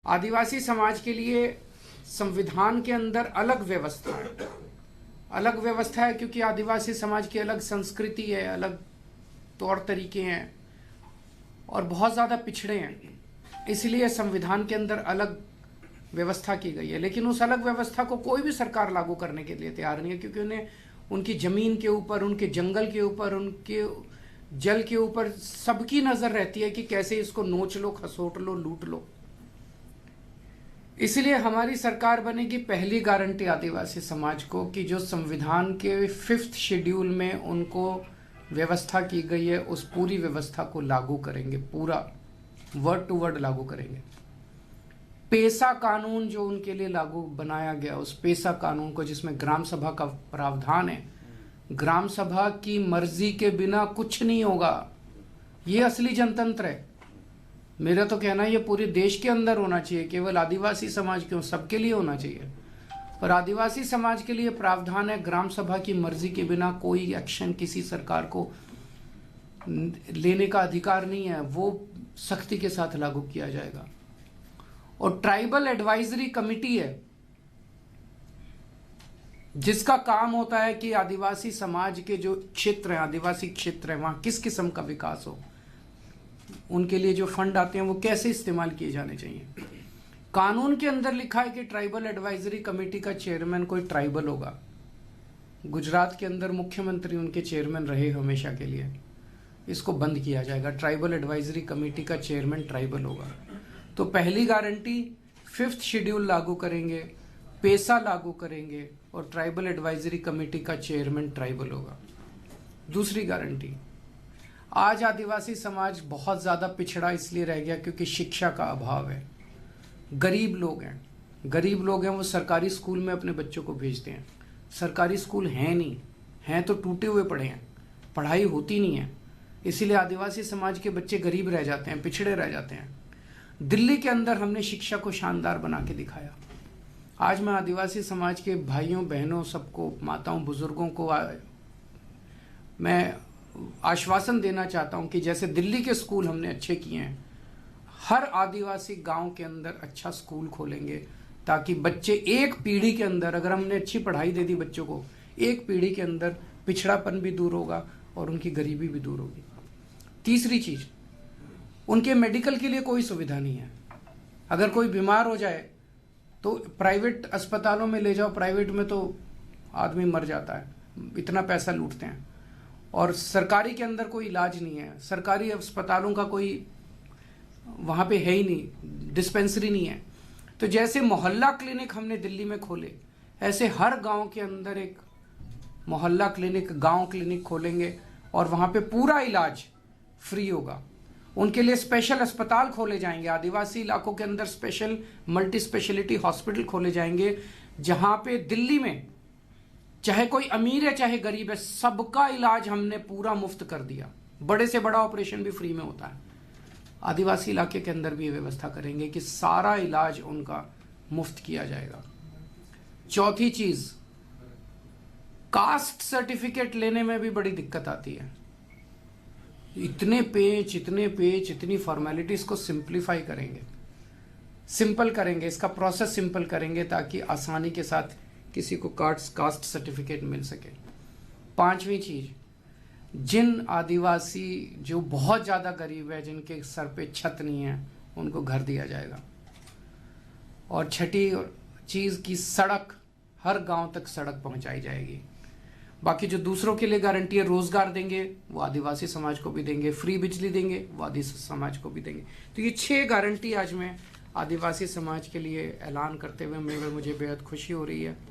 आदिवासी समाज के लिए संविधान के अंदर अलग व्यवस्था है। अलग व्यवस्था है क्योंकि आदिवासी समाज की अलग संस्कृति है, अलग तौर तरीके हैं और बहुत ज़्यादा पिछड़े हैं, इसलिए संविधान के अंदर अलग व्यवस्था की गई है। लेकिन उस अलग व्यवस्था को कोई भी सरकार लागू करने के लिए तैयार नहीं है, क्योंकि उन्हें उनकी ज़मीन के ऊपर, उनके जंगल के ऊपर, उनके जल के ऊपर सबकी नज़र रहती है कि कैसे इसको नोच लो, खसोट लो, लूट लो। इसलिए हमारी सरकार बनेगी पहली गारंटी आदिवासी समाज को कि जो संविधान के 5th शेड्यूल में उनको व्यवस्था की गई है उस पूरी व्यवस्था को लागू करेंगे, पूरा वर्ड टू वर्ड लागू करेंगे। पेसा कानून जो उनके लिए लागू बनाया गया, उस पेसा कानून को, जिसमें ग्राम सभा का प्रावधान है, ग्राम सभा की मर्जी के बिना कुछ नहीं होगा। ये असली जनतंत्र है। मेरा तो कहना है ये पूरे देश के अंदर होना चाहिए, केवल आदिवासी समाज क्यों, सबके लिए होना चाहिए। पर आदिवासी समाज के लिए प्रावधान है ग्राम सभा की मर्जी के बिना कोई एक्शन किसी सरकार को लेने का अधिकार नहीं है, वो सख्ती के साथ लागू किया जाएगा। और ट्राइबल एडवाइजरी कमेटी है जिसका काम होता है कि आदिवासी समाज के जो क्षेत्र हैं, आदिवासी क्षेत्र है, वहां किस किस्म का विकास हो, उनके लिए जो फंड आते हैं वो कैसे इस्तेमाल किए जाने चाहिए। कानून के अंदर लिखा है कि ट्राइबल एडवाइजरी कमेटी का चेयरमैन कोई ट्राइबल होगा। गुजरात के अंदर मुख्यमंत्री उनके चेयरमैन रहे हमेशा के लिए। इसको बंद किया जाएगा, ट्राइबल एडवाइजरी कमेटी का चेयरमैन ट्राइबल होगा। तो पहली गारंटी 5th शेड्यूल लागू करेंगे, पेसा लागू करेंगे और ट्राइबल एडवाइजरी कमेटी का चेयरमैन ट्राइबल होगा। दूसरी गारंटी, आज आदिवासी समाज बहुत ज़्यादा पिछड़ा इसलिए रह गया क्योंकि शिक्षा का अभाव है। गरीब लोग हैं, वो सरकारी स्कूल में अपने बच्चों को भेजते हैं। सरकारी स्कूल हैं नहीं, हैं तो टूटे हुए पड़े हैं, पढ़ाई होती नहीं है। इसीलिए आदिवासी समाज के बच्चे गरीब रह जाते हैं, पिछड़े रह जाते हैं। दिल्ली के अंदर हमने शिक्षा को शानदार बना के दिखाया। आज मैं आदिवासी समाज के भाइयों बहनों सबको, माताओं बुजुर्गों को मैं आश्वासन देना चाहता हूं कि जैसे दिल्ली के स्कूल हमने अच्छे किए हैं, हर आदिवासी गांव के अंदर अच्छा स्कूल खोलेंगे ताकि बच्चे एक पीढ़ी के अंदर, अगर हमने अच्छी पढ़ाई दे दी बच्चों को, एक पीढ़ी के अंदर पिछड़ापन भी दूर होगा और उनकी गरीबी भी दूर होगी। तीसरी चीज, उनके मेडिकल के लिए कोई सुविधा नहीं है। अगर कोई बीमार हो जाए तो प्राइवेट अस्पतालों में ले जाओ, प्राइवेट में तो आदमी मर जाता है, इतना पैसा लूटते हैं। और सरकारी के अंदर कोई इलाज नहीं है, सरकारी अस्पतालों का कोई वहाँ पे है ही नहीं, डिस्पेंसरी नहीं है। तो जैसे मोहल्ला क्लिनिक हमने दिल्ली में खोले, ऐसे हर गांव के अंदर एक मोहल्ला क्लिनिक, गांव क्लिनिक खोलेंगे और वहाँ पे पूरा इलाज फ्री होगा। उनके लिए स्पेशल अस्पताल खोले जाएंगे, आदिवासी इलाकों के अंदर स्पेशल मल्टी स्पेशलिटी हॉस्पिटल खोले जाएंगे, जहाँ पे दिल्ली में चाहे कोई अमीर है चाहे गरीब है, सबका इलाज हमने पूरा मुफ्त कर दिया। बड़े से बड़ा ऑपरेशन भी फ्री में होता है। आदिवासी इलाके के अंदर भी ये व्यवस्था करेंगे कि सारा इलाज उनका मुफ्त किया जाएगा। चौथी चीज, कास्ट सर्टिफिकेट लेने में भी बड़ी दिक्कत आती है। इतने पेच, इतनी फॉर्मेलिटीज को सिंप्लीफाई करेंगे, सिंपल करेंगे, इसका प्रोसेस सिंपल करेंगे ताकि आसानी के साथ किसी को कास्ट सर्टिफिकेट मिल सके। पांचवी चीज, जिन आदिवासी जो बहुत ज्यादा गरीब है, जिनके सर पे छत नहीं है, उनको घर दिया जाएगा। और छठी चीज की सड़क, हर गांव तक सड़क पहुंचाई जाएगी। बाकी जो दूसरों के लिए गारंटी है, रोजगार देंगे वो आदिवासी समाज को भी देंगे, फ्री बिजली देंगे वो आदिवासी समाज को भी देंगे। तो ये 6 गारंटी आज मैं आदिवासी समाज के लिए ऐलान करते हुए मुझे बेहद खुशी हो रही है।